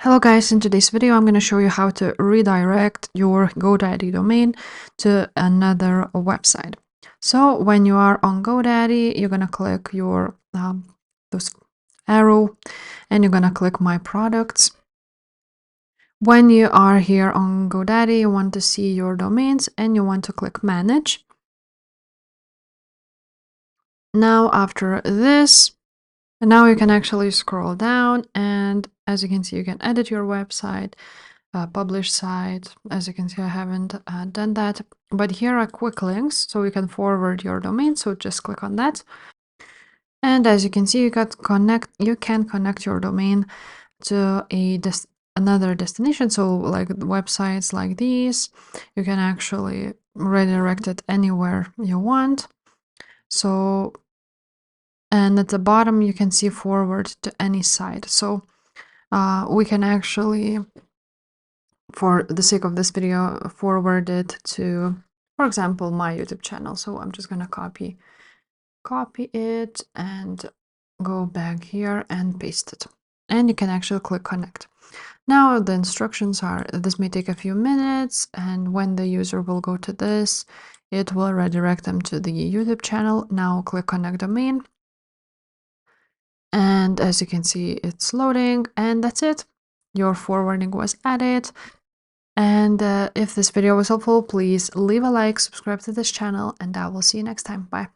Hello guys, in today's video I'm going to show you how to redirect your GoDaddy domain to another website. So when you are on GoDaddy, you're going to click your those arrow and you're going to click My Products. When you are here on GoDaddy, you want to see your domains and you want to click Manage. Now after this, and now you can actually scroll down, and as you can see, you can edit your website, publish site. As you can see, I haven't done that, but here are quick links so you can forward your domain. So just click on that. And as you can see, you can connect your domain to another destination. So like websites like these, you can actually redirect it anywhere you want. So, and at the bottom, you can see forward to any site. So we can actually, for the sake of this video, forward it to, for example, my YouTube channel. So I'm just gonna copy it and go back here and paste it. And you can actually click connect. Now the instructions are, this may take a few minutes, and when the user will go to this, it will redirect them to the YouTube channel. Now click connect domain. And as you can see, it's loading, and that's it. Your forwarding was added. And if this video was helpful, please leave a like, subscribe to this channel, and I will see you next time. Bye.